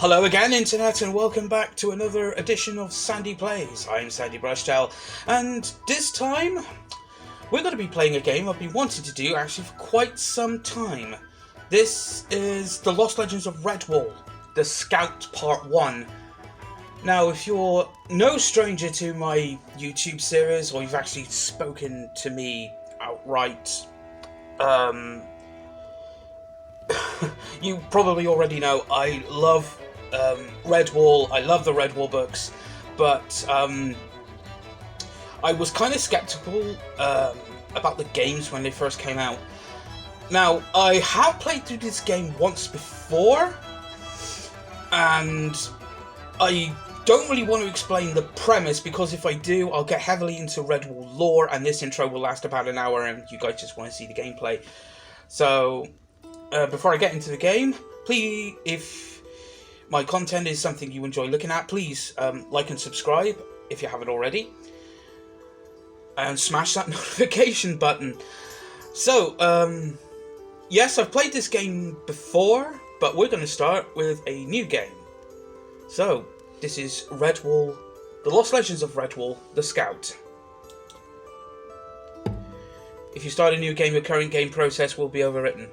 Hello again, Internet, and welcome back to another edition of Sandy Plays. I'm Sandy Brushtail, and this time we're going to be playing a game I've been wanting to do actually for quite some time. This is The Lost Legends of Redwall, The Scout Part 1. Now, if you're no stranger to my YouTube series, or you've actually spoken to me outright, you probably already know I love Redwall. I love the Redwall books, but I was kind of skeptical about the games when they first came out. Now, I have played through this game once before, and I don't really want to explain the premise, because if I do, I'll get heavily into Redwall lore, and this intro will last about an hour, and you guys just want to see the gameplay. So, before I get into the game, please, if my content is something you enjoy looking at, please like and subscribe if you haven't already, and smash that notification button. So, yes, I've played this game before, but we're going to start with a new game. So, this is Redwall, The Lost Legends of Redwall, The Scout. If you start a new game, your current game process will be overwritten.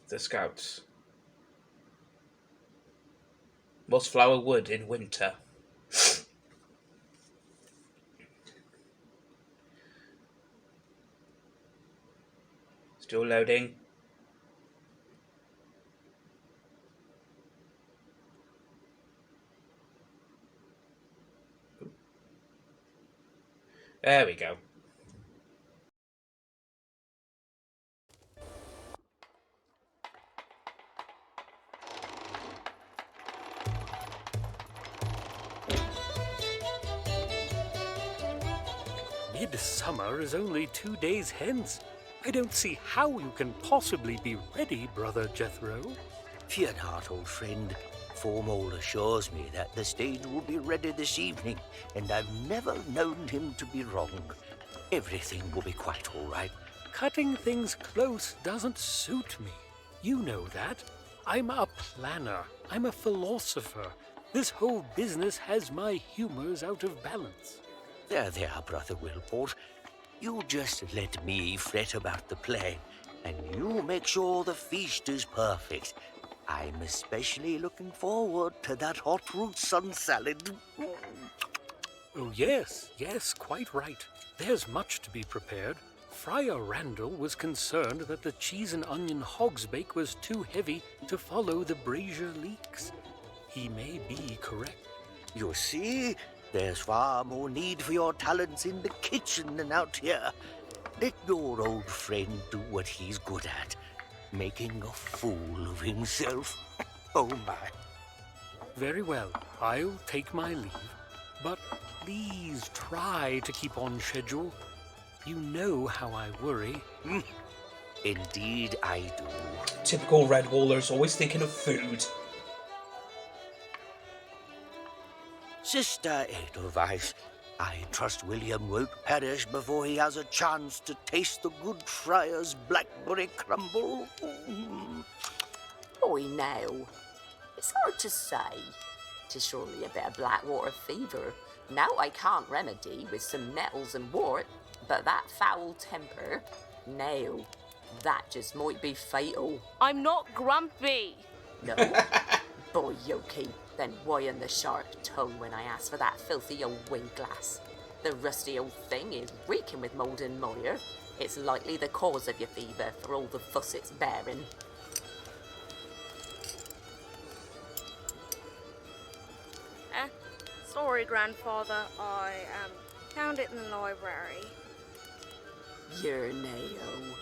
The Scouts. Mossflower Wood in winter. Still loading. There we go. Midsummer is only 2 days hence. I don't see how you can possibly be ready, Brother Jethro. Fear not, old friend. Formal assures me that the stage will be ready this evening, and I've never known him to be wrong. Everything will be quite all right. Cutting things close doesn't suit me. You know that. I'm a planner. I'm a philosopher. This whole business has my humors out of balance. There, Brother Wilport. You just let me fret about the play, and you make sure the feast is perfect. I'm especially looking forward to that hot root sun salad. Oh, yes, quite right. There's much to be prepared. Friar Randall was concerned that the cheese and onion hogsbake was too heavy to follow the brazier leaks. He may be correct. You see, there's far more need for your talents in the kitchen than out here. Let your old friend do what he's good at, making a fool of himself. Oh, my. Very well, I'll take my leave. But please try to keep on schedule. You know how I worry. Indeed I do. Typical Redwallers, always thinking of food. Sister Edelweiss, I trust William won't perish before he has a chance to taste the good friar's blackberry crumble. Boy, now, it's hard to say. 'Tis surely a bit of Blackwater fever. Now I can't remedy with some nettles and wort, but that foul temper, now, that just might be fatal. I'm not grumpy. No? Boy, Yoki, then why in the sharp tongue when I asked for that filthy old wind glass? The rusty old thing is reeking with mould and mire. It's likely the cause of your fever for all the fuss it's bearing. Sorry, Grandfather. I found it in the library. You're nail.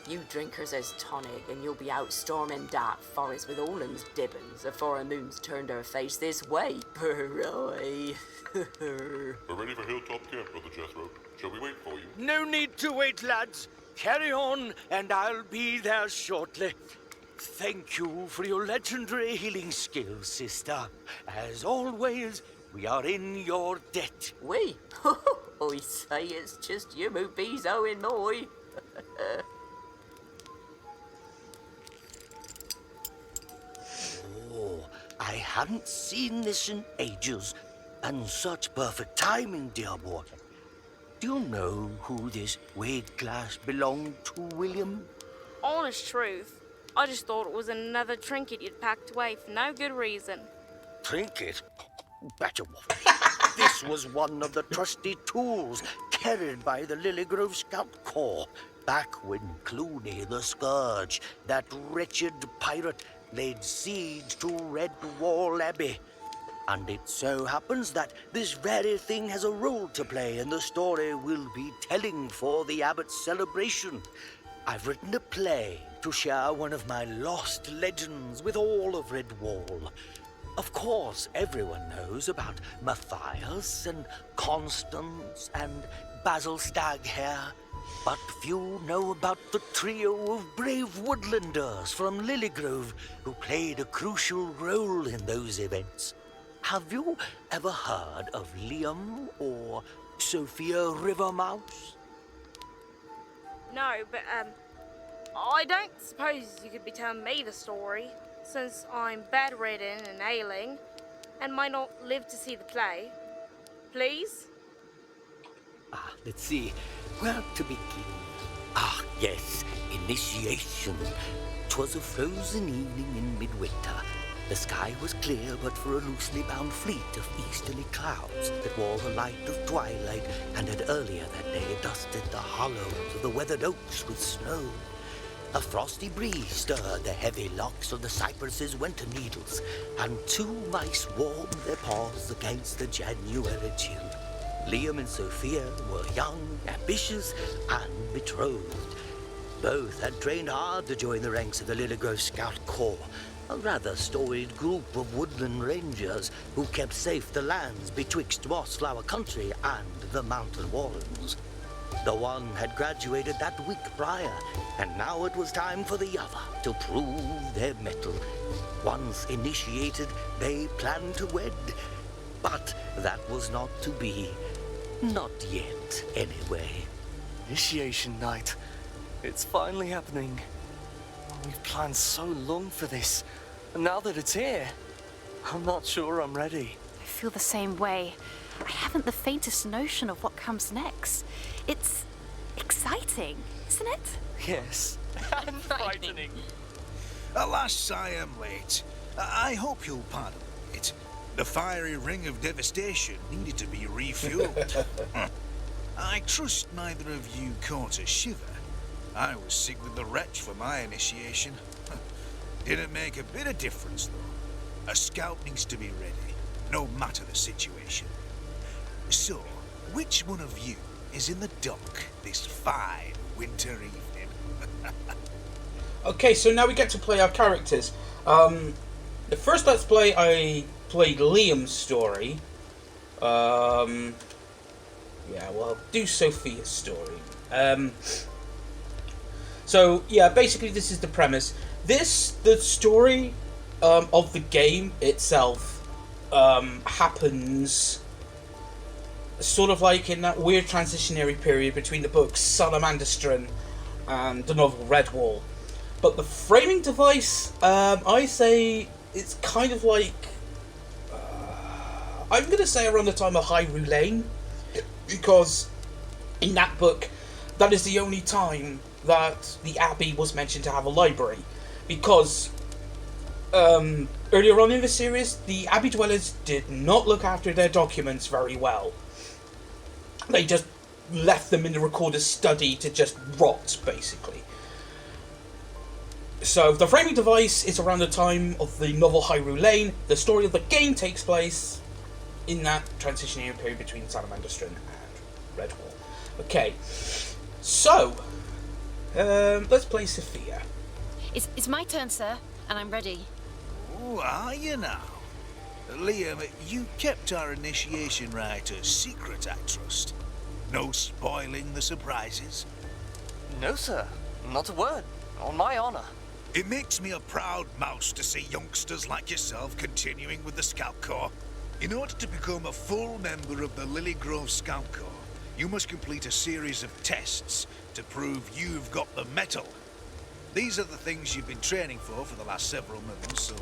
You drinkers as tonic, and you'll be out storming dark forest with all them's dibbins afore a moon's turned her face this way. Hurray! We're ready for Hilltop Camp, Brother Jethro. Shall we wait for you? No need to wait, lads. Carry on, and I'll be there shortly. Thank you for your legendary healing skills, sister. As always, we are in your debt. We? I say it's just you who be's owing moi. hadn't seen this in ages. And such perfect timing, dear boy. Do you know who this weird glass belonged to, William? Honest truth, I just thought it was another trinket you'd packed away for no good reason. Trinket? Better waffle. This was one of the trusty tools carried by the Lilygrove Scout Corps back when Clooney the Scourge, that wretched pirate, laid siege to Redwall Abbey. And it so happens that this very thing has a role to play in the story we'll be telling for the Abbot's celebration. I've written a play to share one of my lost legends with all of Redwall. Of course, everyone knows about Matthias and Constance and Basil Staghair, but few know about the trio of brave woodlanders from Lilygrove who played a crucial role in those events. Have you ever heard of Liam or Sophia Rivermouse? No, but, I don't suppose you could be telling me the story, since I'm bedridden and ailing, and might not live to see the play. Please? Let's see. Where to begin? Yes, initiation. 'Twas a frozen evening in midwinter. The sky was clear but for a loosely bound fleet of easterly clouds that wore the light of twilight and had earlier that day dusted the hollows of the weathered oaks with snow. A frosty breeze stirred the heavy locks of the cypresses' winter needles, and two mice warmed their paws against the January chill. Liam and Sophia were young, ambitious, and betrothed. Both had trained hard to join the ranks of the Lilygrove Scout Corps, a rather storied group of woodland rangers who kept safe the lands betwixt Mossflower Country and the Mountain Warrens. The one had graduated that week prior, and now it was time for the other to prove their mettle. Once initiated, they planned to wed, but that was not to be. Not yet, anyway. Initiation night. It's finally happening. We've planned so long for this, and now that it's here, I'm not sure I'm ready. I feel the same way. I haven't the faintest notion of what comes next. It's exciting, isn't it? Yes, and frightening. Alas, I am late. I hope you'll pardon it. The fiery ring of devastation needed to be refueled. I trust neither of you caught a shiver. I was sick with the retch for my initiation. Didn't make a bit of difference, though. A scout needs to be ready, no matter the situation. So, which one of you is in the dock this fine winter evening? Okay, so now we get to play our characters. The first Let's Play, I played Liam's story. Yeah, well, I'll do Sophia's story. So, yeah, basically this is the premise. The story of the game itself happens sort of like in that weird transitionary period between the books Salamandastron and the novel Redwall. But the framing device, I say it's kind of like... I'm going to say around the time of Hyrule Lane, because in that book, that is the only time that the Abbey was mentioned to have a library. Because earlier on in the series, the Abbey dwellers did not look after their documents very well. They just left them in the recorder's study to just rot, basically. So the framing device is around the time of the novel Hyrule Lane. The story of the game takes place in that transitionary period between Salamandastron and Redwall. Okay, so let's play Sophia. It's my turn, sir, and I'm ready. Oh, are you now? Liam, you kept our initiation rite a secret, I trust. No spoiling the surprises? No, sir. Not a word. On my honor. It makes me a proud mouse to see youngsters like yourself continuing with the Scout Corps. In order to become a full member of the Lilygrove Scout Corps, you must complete a series of tests to prove you've got the mettle. These are the things you've been training for the last several months, so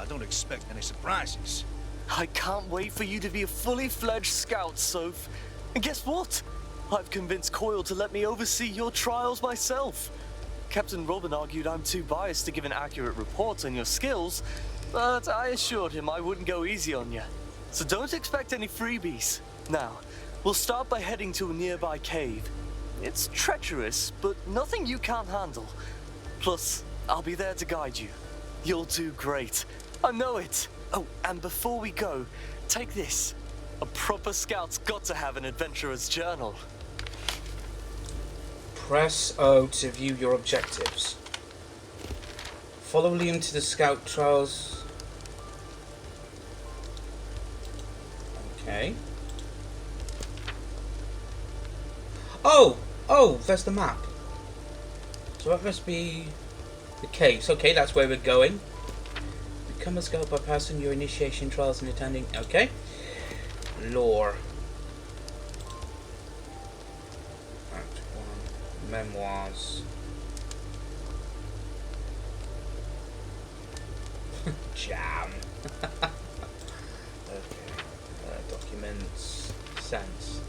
I don't expect any surprises. I can't wait for you to be a fully fledged scout, Soph. And guess what? I've convinced Coyle to let me oversee your trials myself. Captain Robin argued I'm too biased to give an accurate report on your skills, but I assured him I wouldn't go easy on you. So don't expect any freebies. Now, we'll start by heading to a nearby cave. It's treacherous, but nothing you can't handle. Plus, I'll be there to guide you. You'll do great. I know it. Oh, and before we go, take this. A proper scout's got to have an adventurer's journal. Press O to view your objectives. Follow Liam to the scout trials. Okay. Oh, there's the map. So that must be the caves. Okay, that's where we're going. Become a scout by passing your initiation trials and attending. Okay. Lore. Act 1. Memoirs. Jam. Okay. Documents. Sense.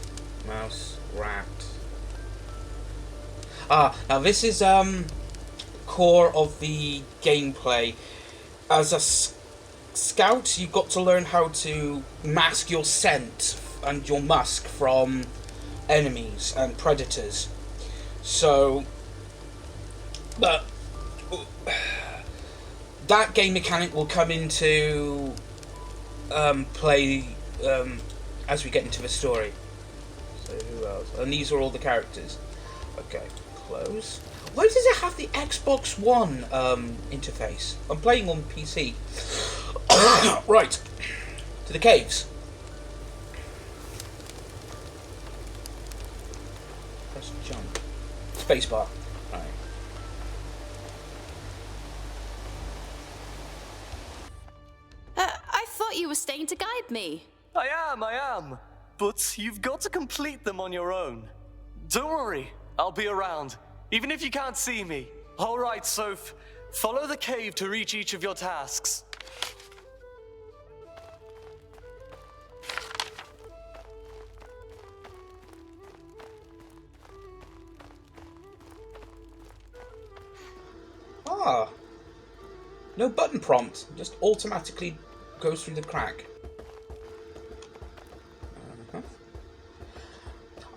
Mouse. Rat. Now this is core of the gameplay. As a scout, you've got to learn how to mask your scent and your musk from enemies and predators. So, but that game mechanic will come into play as we get into the story. So who else? And these are all the characters. Okay, close. Why does it have the Xbox One interface? I'm playing on PC. Right, to the caves. Press jump. Spacebar. Right. I thought you were staying to guide me. I am. But you've got to complete them on your own. Don't worry, I'll be around, even if you can't see me. All right, Soph. Follow the cave to reach each of your tasks. No button prompt, just automatically goes through the crack.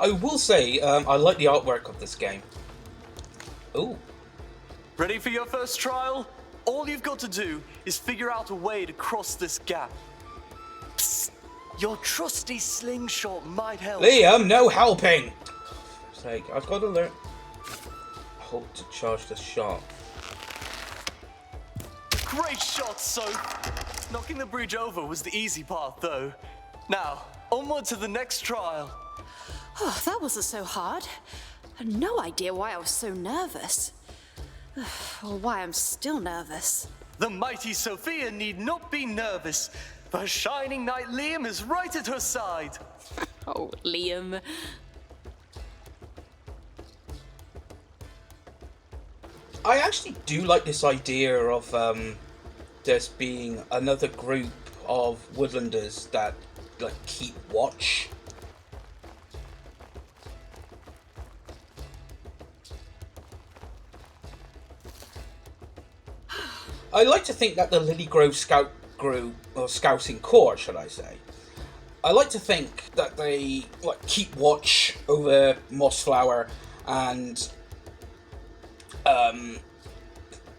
I will say, I like the artwork of this game. Ooh. Ready for your first trial? All you've got to do is figure out a way to cross this gap. Psst. Your trusty slingshot might help. Liam, no helping! For sake, I've got to learn. Hold to charge the shot. Great shot, Soph. Knocking the bridge over was the easy part, though. Now, onward to the next trial. Oh, that wasn't so hard. I had no idea why I was so nervous. Or why I'm still nervous. The mighty Sophia need not be nervous. The shining knight Liam is right at her side. Oh, Liam. I actually do like this idea of there's being another group of woodlanders that like keep watch. I like to think that the Lily Grove Scout group, or Scouting Corps, should I say, I like to think that they like keep watch over Mossflower and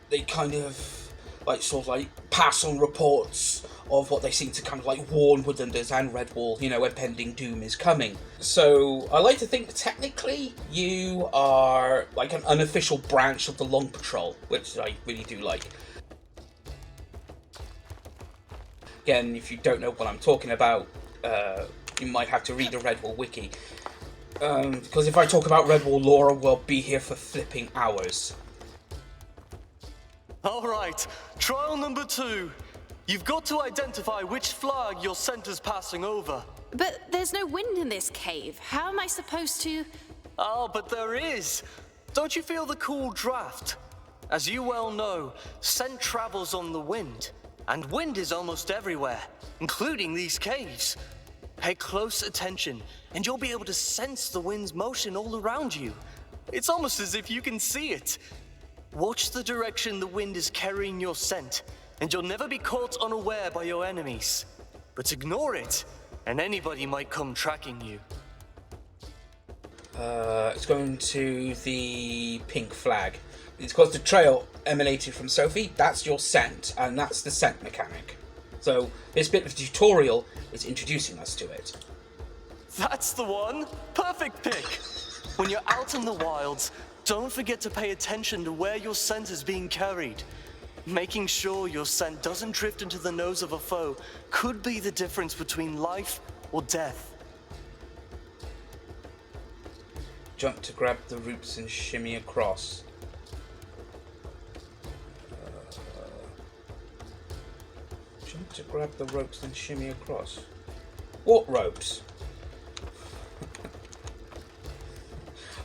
they kind of like sort of like pass on reports of what they seem to kind of like warn Woodlanders and Redwall, you know, impending doom is coming. So I like to think technically you are like an unofficial branch of the Long Patrol, which I really do like. Again, if you don't know what I'm talking about, you might have to read the Redwall wiki. Because if I talk about Redwall lore, we'll be here for flipping hours. Alright, trial number 2. You've got to identify which flag your center's passing over. But there's no wind in this cave. How am I supposed to... Oh, but there is. Don't you feel the cool draft? As you well know, scent travels on the wind. and wind is almost everywhere, including these caves. Pay close attention, and you'll be able to sense the wind's motion all around you. It's almost as if you can see it. Watch the direction the wind is carrying your scent, and you'll never be caught unaware by your enemies. But ignore it, and anybody might come tracking you. It's going to the pink flag. It's because the trail emanated from Sophie. That's your scent, and that's the scent mechanic. So this bit of the tutorial is introducing us to it. That's the one! Perfect pick! When you're out in the wilds, don't forget to pay attention to where your scent is being carried. Making sure your scent doesn't drift into the nose of a foe could be the difference between life or death. Jump to grab the roots and shimmy across. Jump to grab the ropes and shimmy across. What ropes?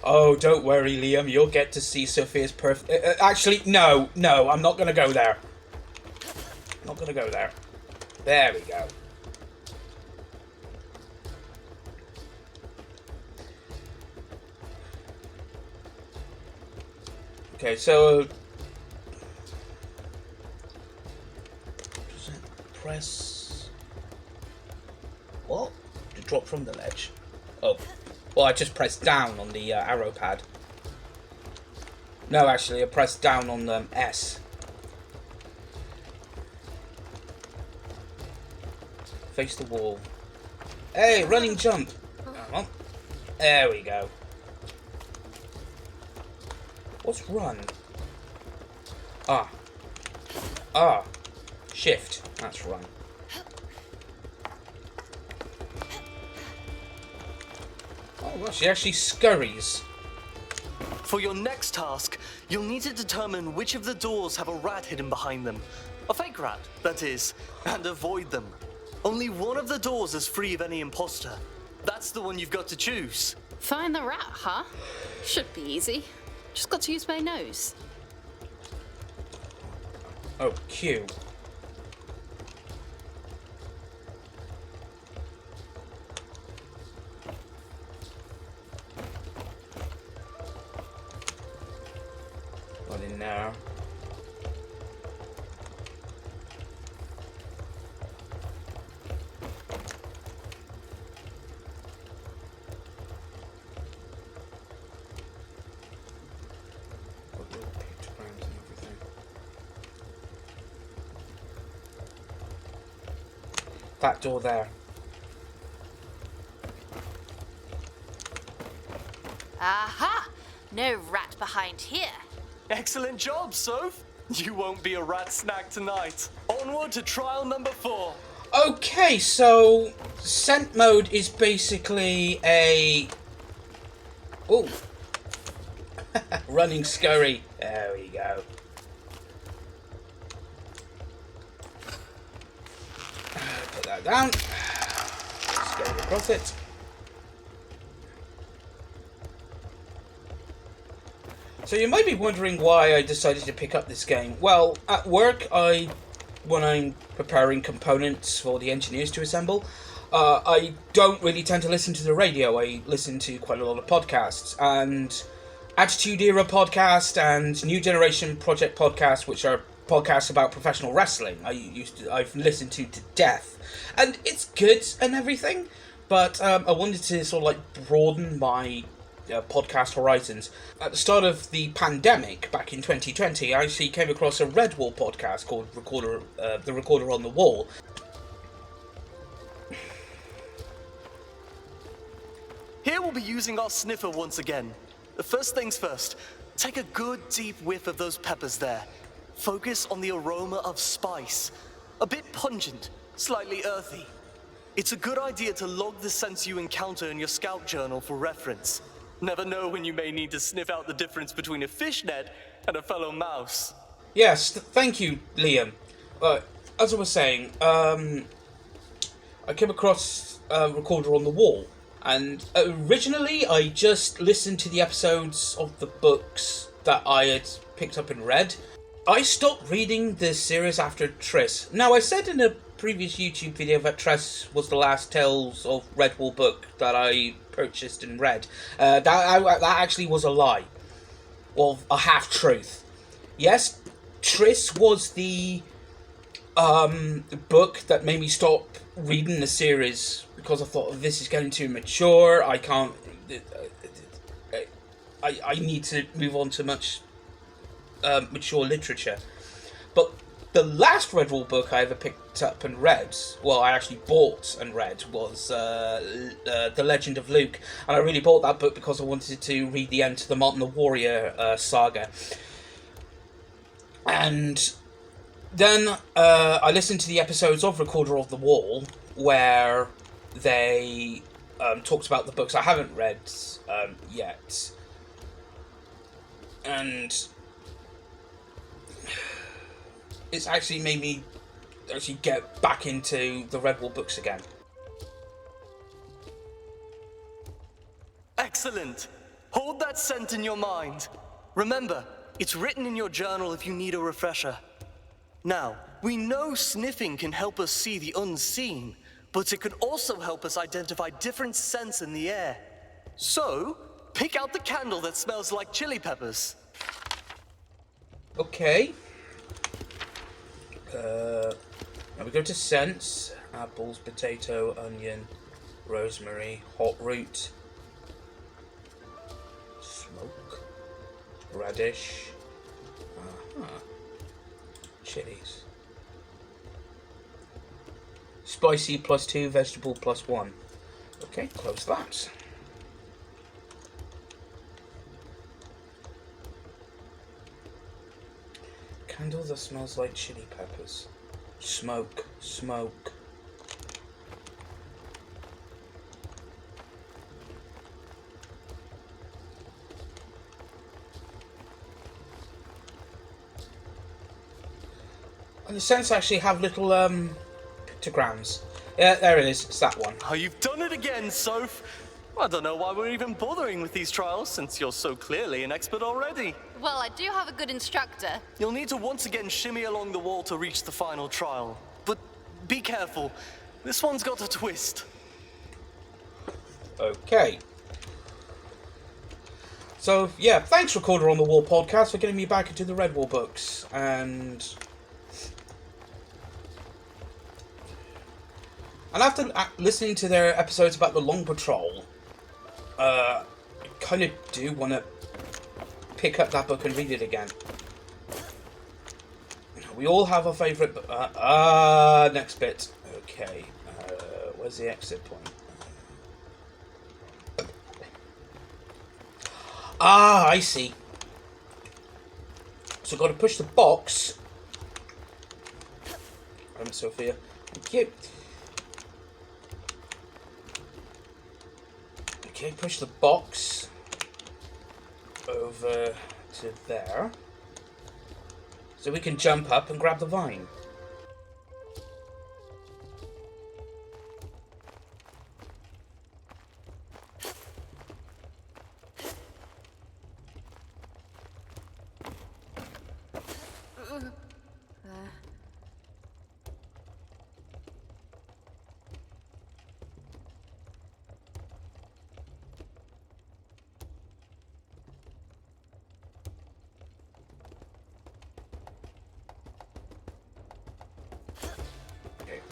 Oh, don't worry, Liam. You'll get to see Sophia's perfect... actually, no. I'm not going to go there. Not going to go there. There we go. Okay, so... Press... What? To drop from the ledge. Oh. Well, I just pressed down on the arrow pad. No, actually, I pressed down on the S. Face the wall. Hey, running jump. Come on. There we go. What's run? Ah. Shift. That's run. Oh, well, she actually scurries. For your next task, you'll need to determine which of the doors have a rat hidden behind them. A fake rat, that is, and avoid them. Only one of the doors is free of any imposter. That's the one you've got to choose. Find the rat, huh? Should be easy. Just got to use my nose. Oh, Q. Got in there. That door there. Aha! No rat behind here. Excellent job, Soph. You won't be a rat snack tonight. Onward to trial number 4. Okay, so scent mode is basically a... Ooh. Running scurry. There we go. Put that down. Scurry across it. So you might be wondering why I decided to pick up this game. Well, at work, when I'm preparing components for the engineers to assemble, I don't really tend to listen to the radio. I listen to quite a lot of podcasts, and Attitude Era podcast and New Generation Project podcast, which are podcasts about professional wrestling. I've listened to death, and it's good and everything, but I wanted to sort of like broaden my podcast horizons. At the start of the pandemic back in 2020, I actually came across a Redwall podcast called The Recorder on the Wall. Here we'll be using our sniffer once again. First things first, take a good deep whiff of those peppers there. Focus on the aroma of spice. A bit pungent, slightly earthy. It's a good idea to log the scents you encounter in your scout journal for reference. Never know when you may need to sniff out the difference between a fishnet and a fellow mouse. Yes, thank you, Liam. As I was saying, I came across a Recorder on the Wall, and originally I just listened to the episodes of the books that I had picked up and read. I stopped reading the series after Triss. Now, I said in a previous YouTube video that Triss was the last Tales of Redwall book that I purchased and read. That actually was a lie. Well, a half-truth. Yes, Triss was the book that made me stop reading the series because I thought, this is getting too mature. I can't... I need to move on to much mature literature. But the last Redwall book I ever picked up and read, well, I actually bought and read, was The Legend of Luke. And I really bought that book because I wanted to read the end to the Martin the Warrior saga. And then I listened to the episodes of Recorder of the Wall where they talked about the books I haven't read yet. And it's actually made me actually get back into the Redwall books again. Excellent. Hold that scent in your mind. Remember, it's written in your journal if you need a refresher. Now, we know sniffing can help us see the unseen, but it can also help us identify different scents in the air. So, pick out the candle that smells like chili peppers. Okay. Now we go to scents. Apples, potato, onion, rosemary, hot root, smoke, radish, chilies. Spicy +2, vegetable +1. Okay, close that. Candle that smells like chili peppers. Smoke, smoke. And the scents actually have little pictograms. Yeah, there it is. It's that one. Oh, you've done it again, Soph. I don't know why we're even bothering with these trials, since you're so clearly an expert already. Well, I do have a good instructor. You'll need to once again shimmy along the wall to reach the final trial. But be careful. This one's got a twist. Okay. So, yeah, thanks Recorder on the Wall podcast for getting me back into the Redwall books. And after listening to their episodes about the Long Patrol, I kind of do want to pick up that book and read it again. We all have our favourite... next bit. Okay. Where's the exit point? I see. So I've got to push the box. Sophia. Thank you. Okay, push the box over to there. So we can jump up and grab the vine.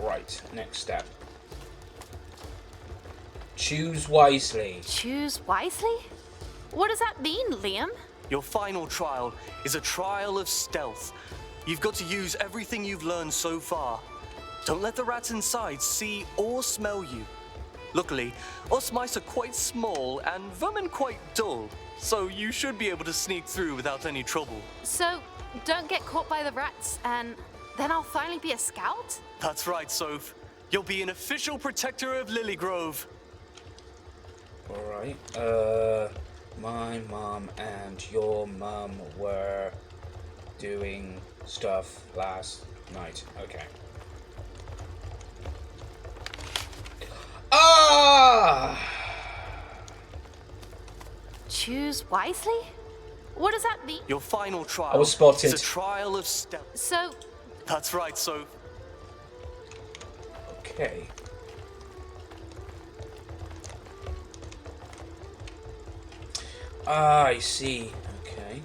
Right, next step. Choose wisely. Choose wisely? What does that mean, Liam? Your final trial is a trial of stealth. You've got to use everything you've learned so far. Don't let the rats inside see or smell you. Luckily, us mice are quite small and vermin quite dull, so you should be able to sneak through without any trouble. So, don't get caught by the rats, and then I'll finally be a scout? That's right, Soph. You'll be an official protector of Lilygrove. Alright, my mum and your mum were doing stuff last night. Okay. Choose wisely? What does that mean? Your final trial I was spotted. is a trial of stealth. So, That's right, so Okay. Ah, I see. Okay.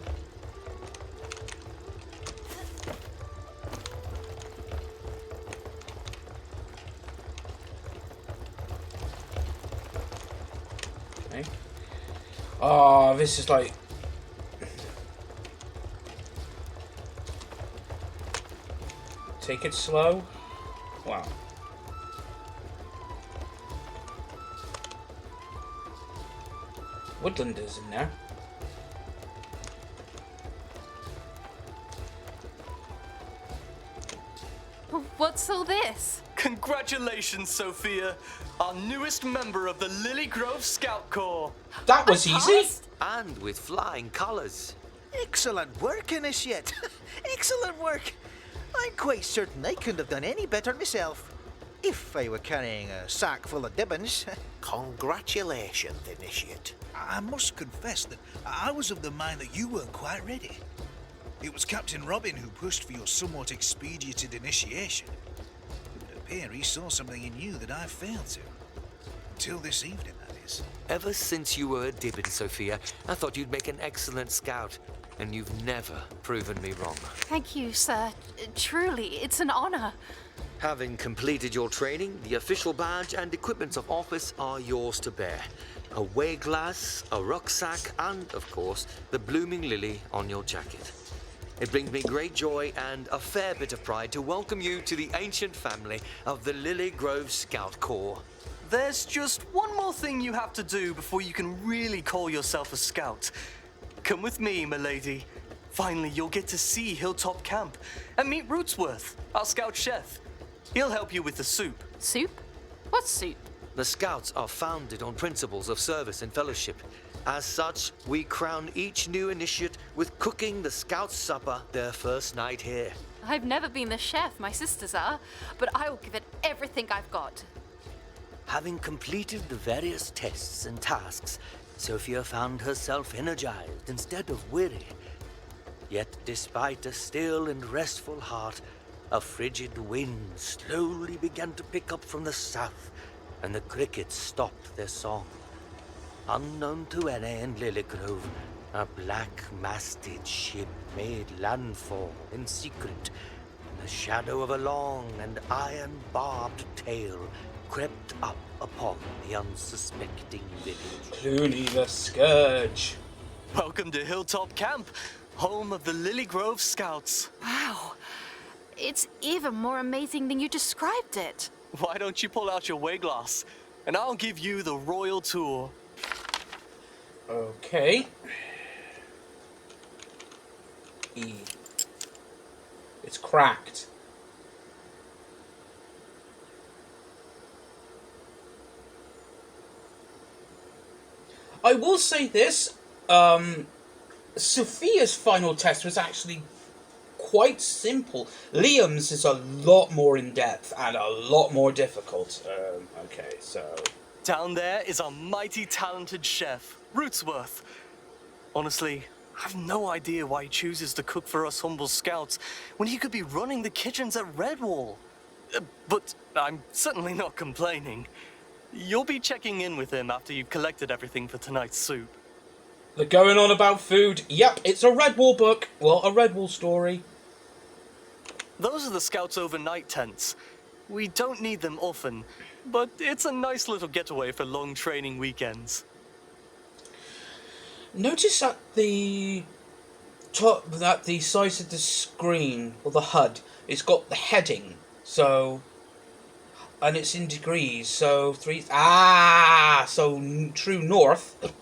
Okay. Oh, this is like... Take it slow. Wow. Woodland is in there. what's all this? congratulations, Sophia, our newest member of the Lily Grove Scout Corps. That was easy. And with flying colours. Excellent work, Initiate. Excellent work. I'm quite certain I couldn't have done any better myself. If I were carrying a sack full of dibbons. Congratulations, Initiate. I must confess that I was of the mind that you weren't quite ready. It was Captain Robin who pushed for your somewhat expedited initiation. It would appear he saw something in you that I failed to. Until this evening, that is. Ever since you were a Dibbin, Sophia, I thought you'd make an excellent scout. And you've never proven me wrong. Thank you, sir. Truly, it's an honor. Having completed your training, the official badge and equipments of office are yours to bear. A way glass, a rucksack, and, of course, the blooming lily on your jacket. It brings me great joy and a fair bit of pride to welcome you to the ancient family of the Lily Grove Scout Corps. There's just one more thing you have to do before you can really call yourself a scout. Come with me, milady. Finally, you'll get to see Hilltop Camp and meet Rootsworth, our scout chef. He'll help you with the soup. Soup? What's soup? The Scouts are founded on principles of service and fellowship. As such, we crown each new initiate with cooking the Scouts' supper their first night here. I've never been the chef, my sisters are, but I will give it everything I've got. Having completed the various tests and tasks, Sophia found herself energized instead of weary. Yet, despite a still and restful heart, a frigid wind slowly began to pick up from the south, and the crickets stopped their song. Unknown to Anna and Lilygrove, a black-masted ship made landfall in secret. The shadow of a long and iron-barbed tail crept up upon the unsuspecting village. Clooney the Scourge. Welcome to Hilltop Camp, home of the Lily Grove Scouts. Wow. It's even more amazing than you described it. Why don't you pull out your way glass, and I'll give you the royal tour. Okay. E. It's cracked. I will say this, Sophia's final test was actually quite simple. Liam's is a lot more in-depth and a lot more difficult. Okay, so... Down there is our mighty talented chef, Rootsworth. Honestly, I have no idea why he chooses to cook for us humble scouts when he could be running the kitchens at Redwall. But I'm certainly not complaining. You'll be checking in with him after you've collected everything for tonight's soup. They're going on about food. Yep, it's a Redwall book. Well, a Redwall story. Those are the scouts' overnight tents. We don't need them often, but it's a nice little getaway for long training weekends. Notice at the top, that the size of the screen, or the HUD, it's got the heading, so... And it's in degrees, so so true north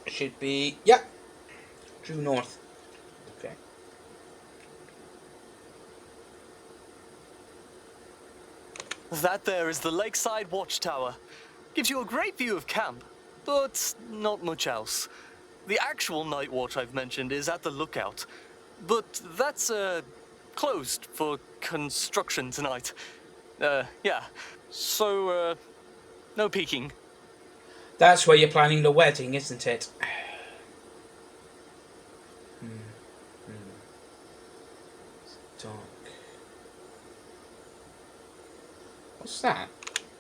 should be, yep, true north. Okay. That there is the Lakeside Watchtower. Gives you a great view of camp, but not much else. The actual night watch I've mentioned is at the lookout, but that's, closed for construction tonight. Yeah. So, no peeking. That's where you're planning the wedding, isn't it? Dark. What's that?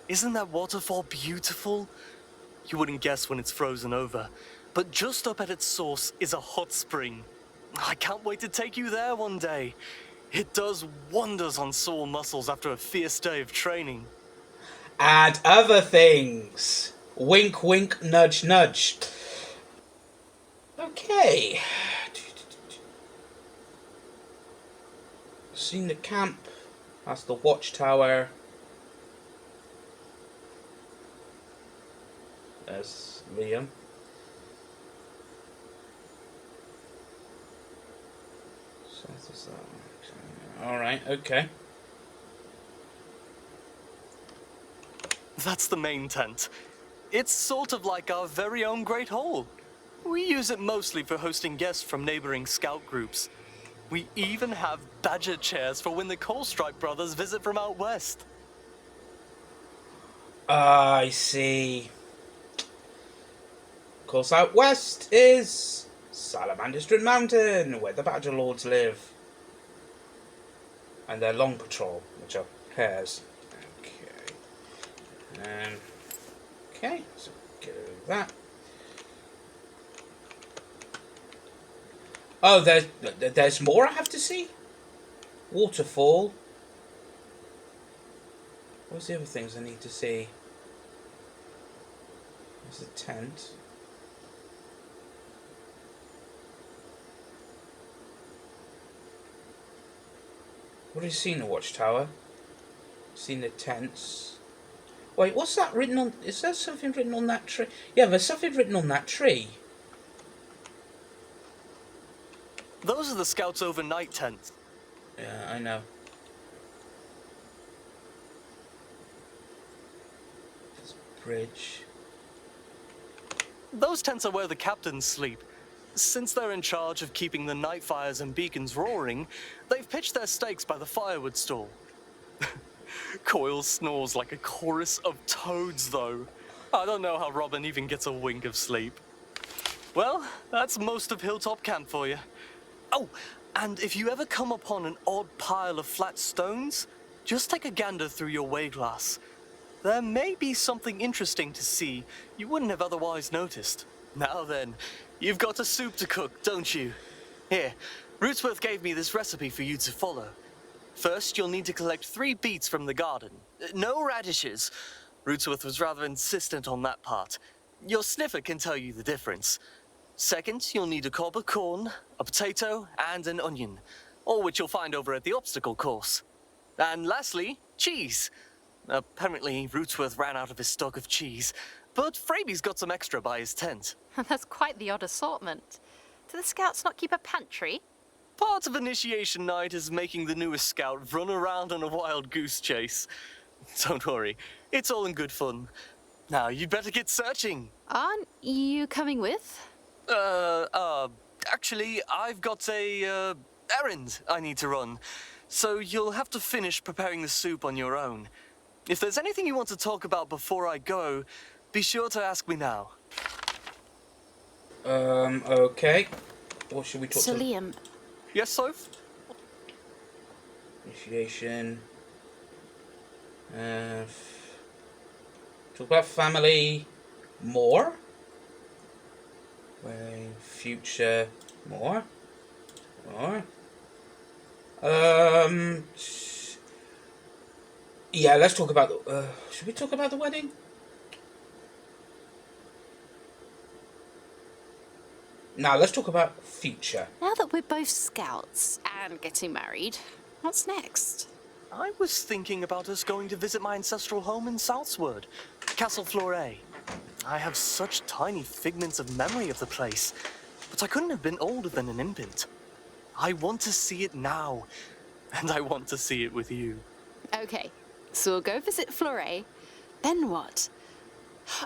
Isn't that waterfall beautiful? You wouldn't guess when it's frozen over, but just up at its source is a hot spring. I can't wait to take you there one day. It does wonders on sore muscles after a fierce day of training. And other things. Wink, wink, nudge, nudge. Okay. Seen the camp. That's the watchtower. There's Liam. Alright, okay. That's the main tent. It's sort of like our very own Great Hall. We use it mostly for hosting guests from neighboring scout groups. We even have badger chairs for when the Coalstrike brothers visit from out west. I see. Of course, out west is Salamandastron Mountain, where the Badger Lords live. And their long patrol, which are hares. Okay. Okay, so get rid of that. Oh, there's more I have to see? Waterfall. What's the other things I need to see? There's a tent. What have you seen? The watchtower? Seen the tents? Wait, what's that written on? Is there something written on that tree? Yeah, there's something written on that tree. Those are the scouts' overnight tents. Yeah, I know. There's a bridge. Those tents are where the captains sleep. Since they're in charge of keeping the night fires and beacons roaring, they've pitched their stakes by the firewood stall. Coil snores like a chorus of toads, though. I don't know how Robin even gets a wink of sleep. Well, that's most of Hilltop Camp for you. Oh, and if you ever come upon an odd pile of flat stones, just take a gander through your wayglass. There may be something interesting to see you wouldn't have otherwise noticed. Now then, you've got a soup to cook, don't you? Here, Rootsworth gave me this recipe for you to follow. First, you'll need to collect 3 beets from the garden. No radishes. Rootsworth was rather insistent on that part. Your sniffer can tell you the difference. Second, you'll need a cob of corn, a potato, and an onion, all which you'll find over at the obstacle course. And lastly, cheese. Apparently, Rootsworth ran out of his stock of cheese, but Fraby's got some extra by his tent. That's quite the odd assortment. Do the scouts not keep a pantry? Part of initiation night is making the newest scout run around on a wild goose chase. Don't worry, it's all in good fun. Now, you'd better get searching. Aren't you coming with? Actually, I've got a, errand I need to run. So you'll have to finish preparing the soup on your own. If there's anything you want to talk about before I go, be sure to ask me now. Okay. What should we talk So, to? Liam. Yes, Soph? Initiation. Talk about family more. Way, future more. More. Yeah, let's talk about the. Should we talk about the wedding? Now, let's talk about future. Now that we're both scouts and getting married, what's next? I was thinking about us going to visit my ancestral home in Southsward, Castle Fleuret. I have such tiny figments of memory of the place, but I couldn't have been older than an infant. I want to see it now, and I want to see it with you. Okay, so we'll go visit Fleuret. Then what?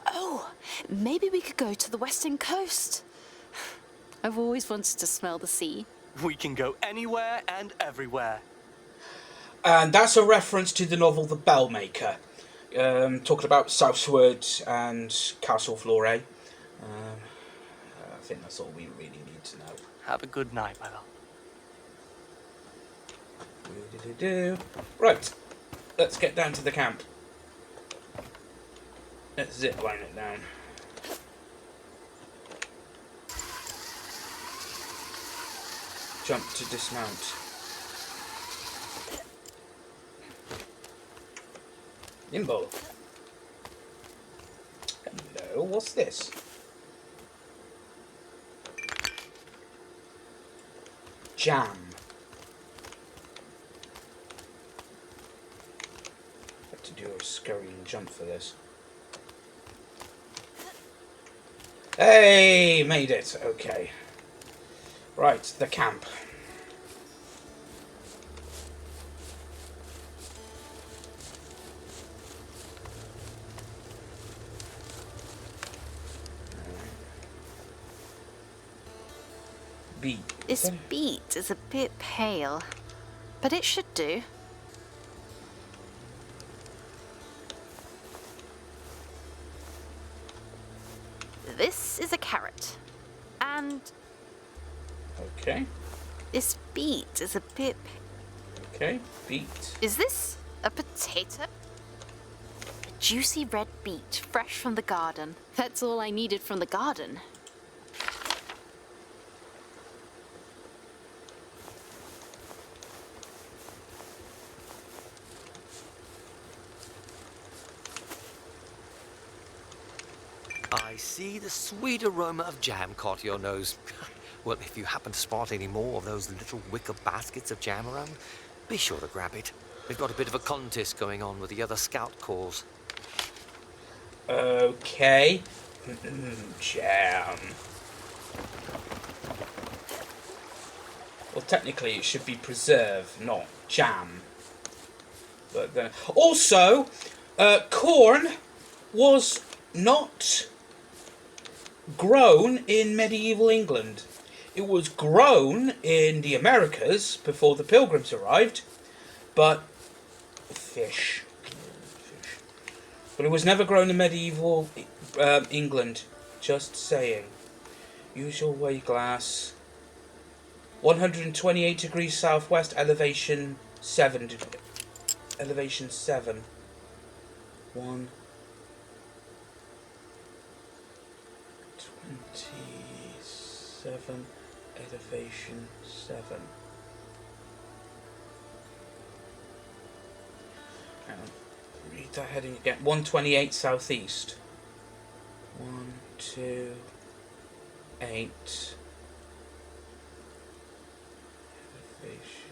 Oh, maybe we could go to the western coast. I've always wanted to smell the sea. We can go anywhere and everywhere. And that's a reference to the novel The Bellmaker. Talking about Southsward and Castle Fleuret. I think that's all we really need to know. Have a good night, my love. Right, let's get down to the camp. Let's zipline it down. Jump to dismount. Nimble. Hello, what's this? Jam. Have to do a scurrying jump for this. Hey, made it. Okay. Right, the camp. Beet. This beet is a bit pale, but it should do. This is a carrot. And Okay. this beet is a bit... Okay, beet. Is this a potato? A juicy red beet, fresh from the garden. That's all I needed from the garden. I see the sweet aroma of jam caught your nose. Well, if you happen to spot any more of those little wicker baskets of jam around, be sure to grab it. We've got a bit of a contest going on with the other scout corps. Okay. Jam. Well, technically it should be preserve, not jam. But then... Also, corn was not grown in medieval England. It was grown in the Americas before the Pilgrims arrived, but fish. But it was never grown in medieval England. Just saying. Use your weigh glass. 128 degrees southwest, elevation 7. Elevation 7. 1. 27. Elevation 7. Hang on. Read that heading again. 128 southeast. 1, 2, 8. Elevation.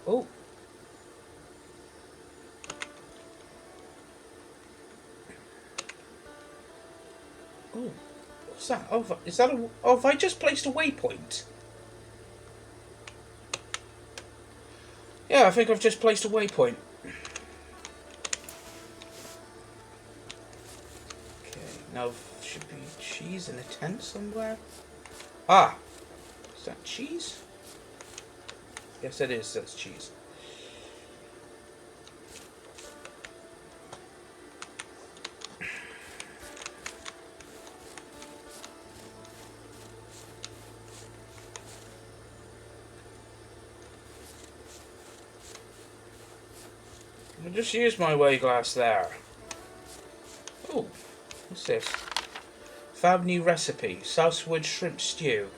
Oh. Oh. What's that? Oh, is that a... Oh, have I just placed a waypoint? Yeah, I think I've just placed a waypoint. Okay, now should be cheese in a tent somewhere. Ah! Is that cheese? Yes, it is. That's cheese. I'll just use my weigh glass there. Oh, what's this? Fab new recipe, Southwood shrimp stew.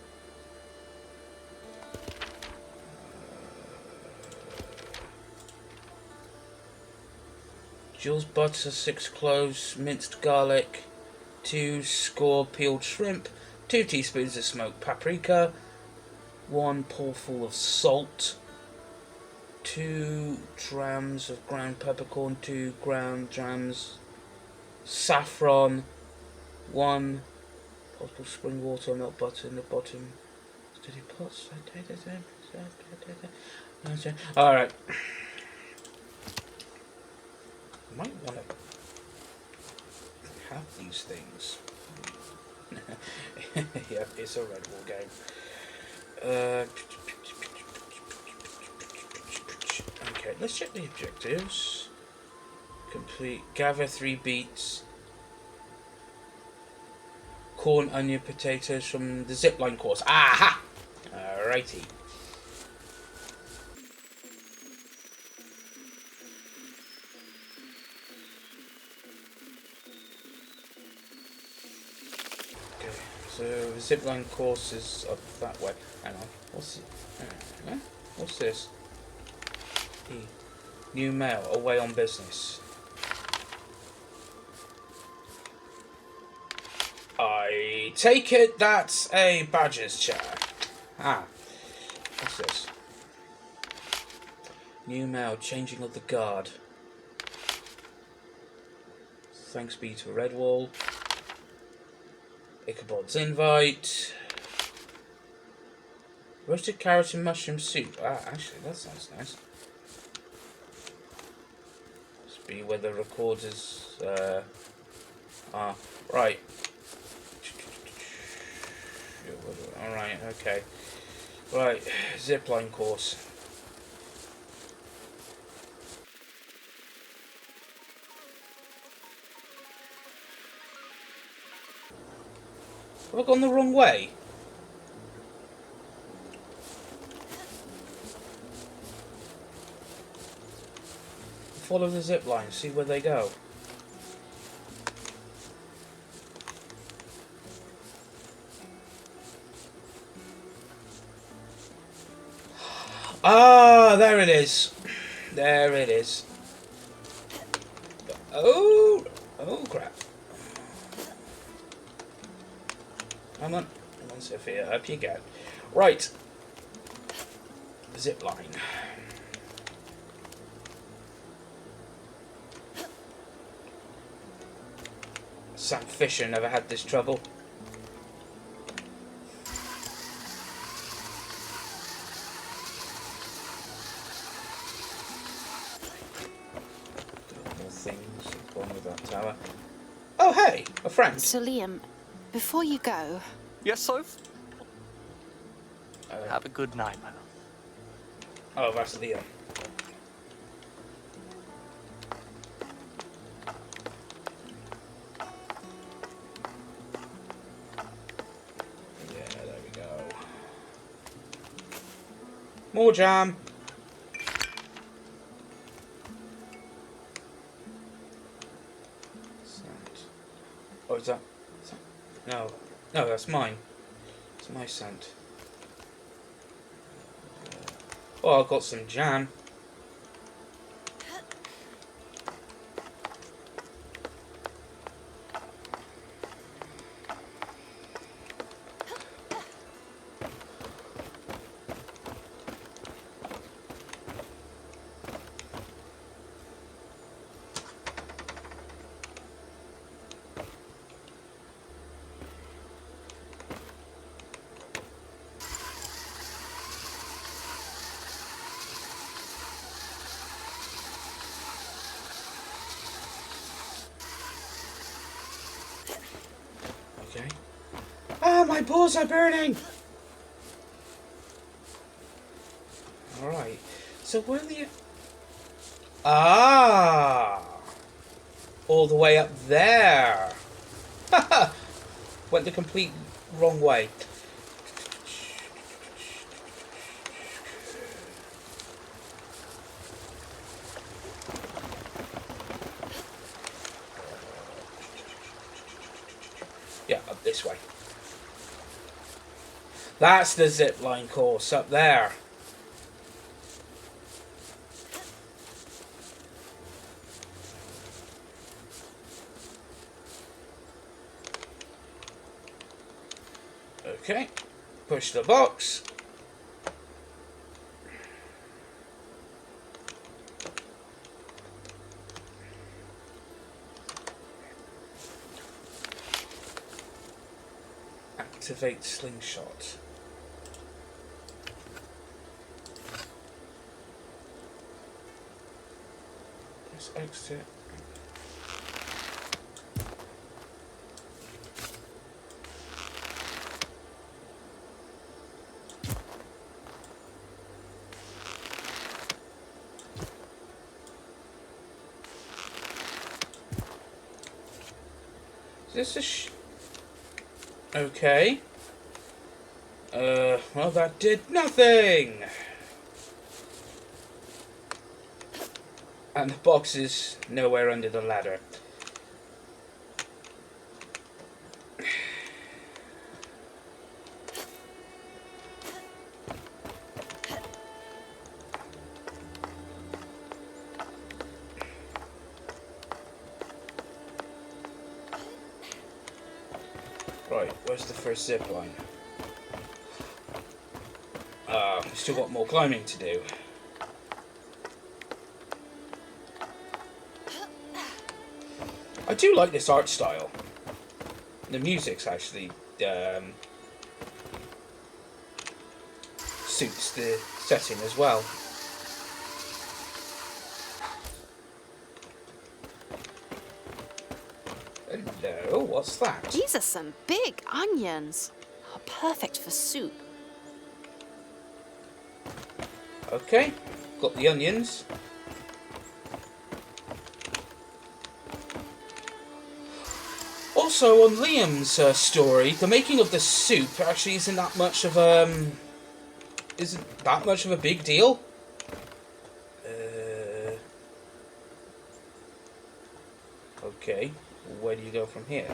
Jules butter, 6 cloves, minced garlic, 2 score peeled shrimp, 2 teaspoons of smoked paprika, 1 pailful of salt, 2 drams of ground peppercorn, 2 ground drams saffron, 1 bottle of spring water, milk butter in the bottom. Steady pots. Alright. I might want to have these things. Yeah, it's a Redwall game. Okay, let's check the objectives. Complete. Gather 3 beets. Corn, onion, potatoes from the zipline course. Aha! Alrighty. So the zipline course is up that way. Hang on. What's it? What's this? New mail. Away on business. I take it that's a badger's chair. Ah. What's this? New mail. Changing of the guard. Thanks be to Redwall. Ichabod's invite. Roasted carrot and mushroom soup. Ah, actually, that sounds nice. Must be where the recorders. Right. Alright, okay. Right, zipline course. Have I gone the wrong way? Follow the zip line, see where they go. Ah, there it is. There it is. Oh crap. Come on, Sophia, up you go. Right. Zip line. Sam Fisher never had this trouble. More things going with that tower. Oh hey, a friend. So Liam, before you go... Yes, Soph? Have a good night, man. Oh, that's Liam. Yeah, there we go. More jam. Oh, is that? No. No, that's mine. It's my scent. Oh, I've got some jam. Okay. Ah, my balls are burning! Alright. So where the... Ah! All the way up there! Haha! Went the complete wrong way. Yeah, up this way. That's the zipline course up there. Okay, push the box. Activate slingshot. Press exit. Is this a okay. Well, that did nothing. And the box is nowhere under the ladder. Right, where's the first zip line? We've still got more climbing to do. I do like this art style. The music's actually suits the setting as well. Hello, what's that? These are some big onions. Oh, perfect for soup. Okay, got the onions. Also, on Liam's story, the making of the soup actually isn't that much of a big deal. Okay, where do you go from here?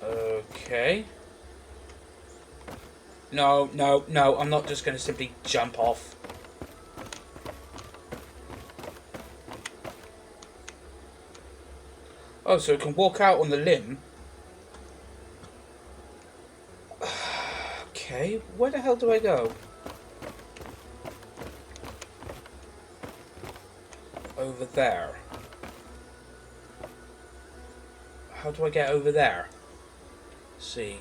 Okay. No, I'm not just going to simply jump off. Oh, so it can walk out on the limb. Okay, where the hell do I go? Over there. How do I get over there? Let's see.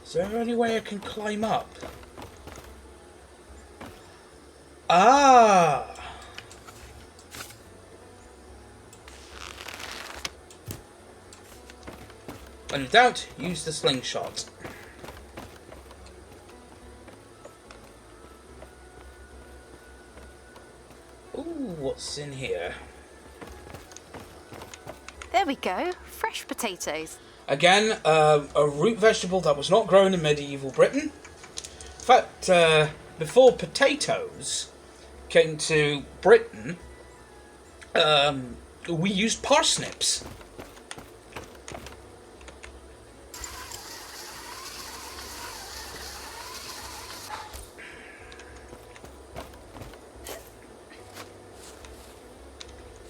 Is there any way I can climb up? Ah! When in doubt, use the slingshot. Ooh, what's in here? There we go. Fresh potatoes. Again, a root vegetable that was not grown in medieval Britain. In fact, before potatoes came to Britain, we used parsnips.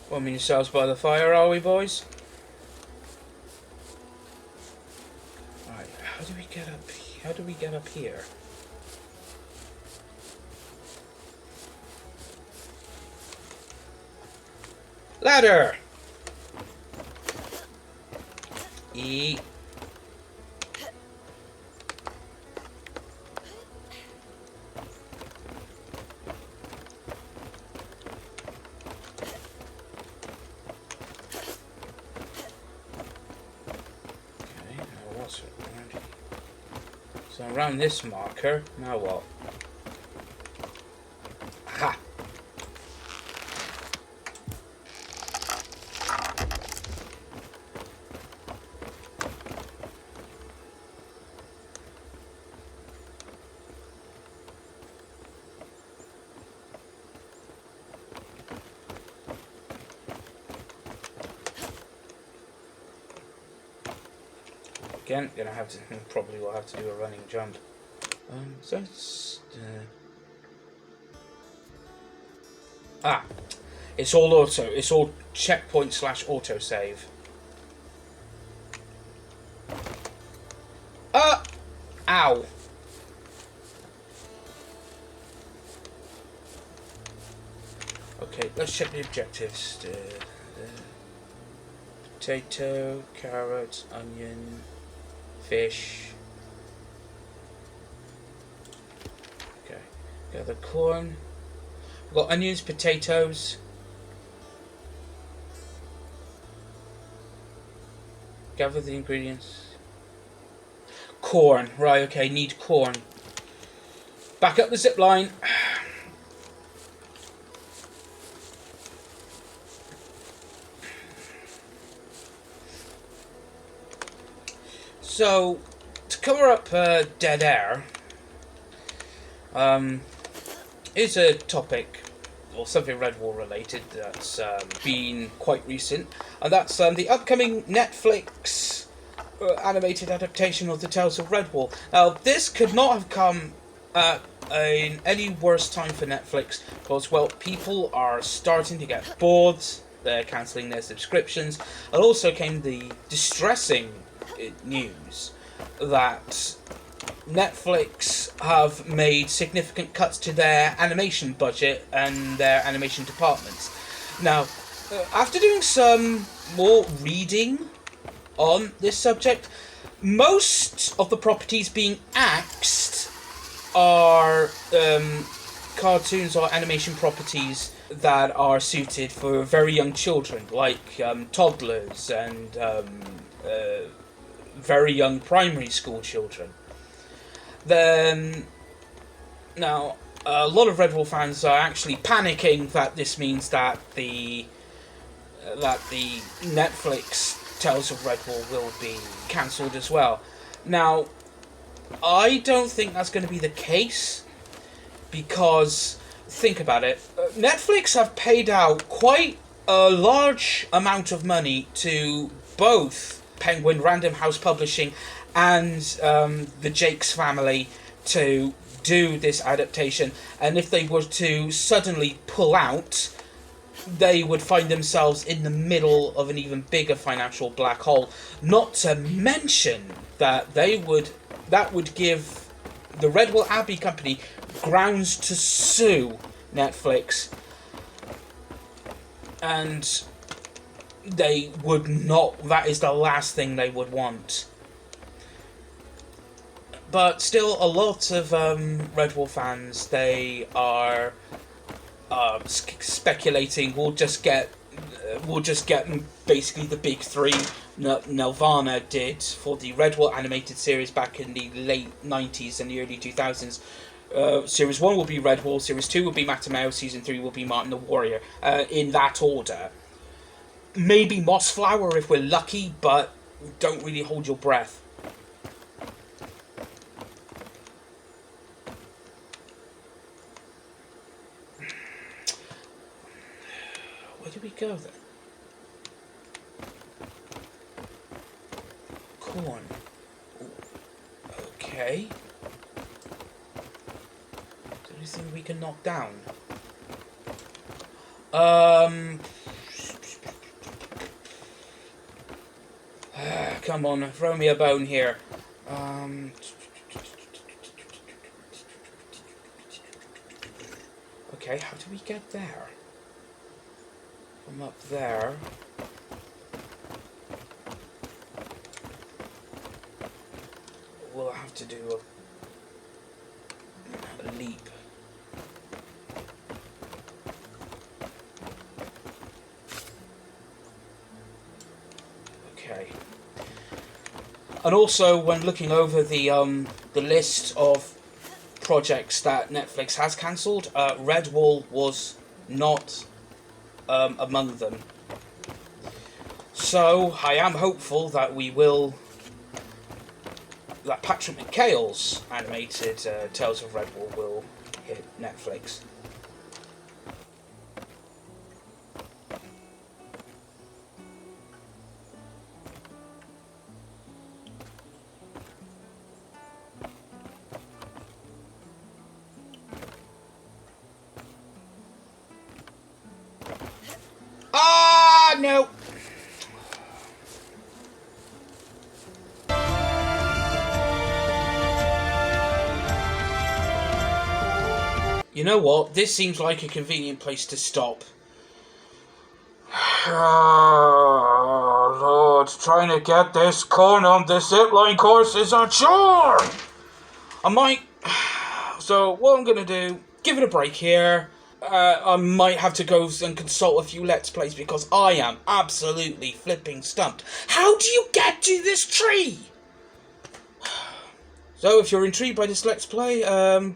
Warming yourselves by the fire, are we, boys? Right, how do we get up? How do we get up here? Ladder! E. Okay, now what's it around here? So around this marker, now what? Aha! Again, probably will have to do a running jump. So it's it's all auto. It's all checkpoint / autosave. Ow! Okay, let's check the objectives. Potato, carrot, onion, fish. Okay, gather corn. We've got onions, potatoes. Gather the ingredients. Corn, right, okay, need corn. Back up the zip line. So, to cover up dead air, is a topic or something Redwall related that's been quite recent, and that's the upcoming Netflix animated adaptation of the Tales of Redwall. Now, this could not have come at any worse time for Netflix, because, well, people are starting to get bored, they're cancelling their subscriptions, and also came the distressing news that Netflix have made significant cuts to their animation budget and their animation departments. Now, after doing some more reading on this subject, most of the properties being axed are cartoons or animation properties that are suited for very young children, like toddlers and very young primary school children. Then, now, a lot of Redwall fans are actually panicking that this means that the Netflix Tales of Redwall will be cancelled as well. Now, I don't think that's going to be the case, because, think about it, Netflix have paid out quite a large amount of money to both Penguin Random House Publishing and the Jacques family to do this adaptation, and if they were to suddenly pull out, they would find themselves in the middle of an even bigger financial black hole. Not to mention that that would give the Redwall Abbey Company grounds to sue Netflix, and they would not. That is the last thing they would want. But still, a lot of Redwall fans, they are speculating we'll just get basically the big three Nelvana did for the Redwall animated series back in the late 90s and the early 2000s. Series 1 will be Redwall, Series 2 will be Matamao, Season 3 will be Martin the Warrior, in that order. Maybe Mossflower if we're lucky, but don't really hold your breath. Where do we go then? Corn. Ooh. Okay. Is there anything we can knock down? Come on, throw me a bone here. Okay, how do we get there? From up there. We'll have to do a leap. Okay. And also, when looking over the list of projects that Netflix has cancelled, Redwall was not among them. So I am hopeful that that Patrick McHale's animated Tales of Redwall will hit Netflix. No. You know what? This seems like a convenient place to stop. Oh, Lord, trying to get this corn on this zipline course is a chore! So, what I'm going to do, give it a break here. I might have to go and consult a few Let's Plays because I am absolutely flipping stumped. How do you get to this tree? So if you're intrigued by this Let's Play,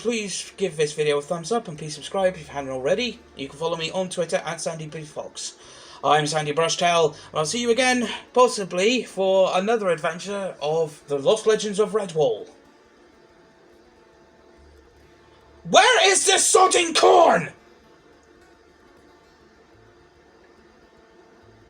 please give this video a thumbs up and please subscribe if you haven't already. You can follow me on Twitter at SandyBlueFox. I'm Sandy Brushtail, and I'll see you again, possibly, for another adventure of the Lost Legends of Redwall. Where is this sodding corn?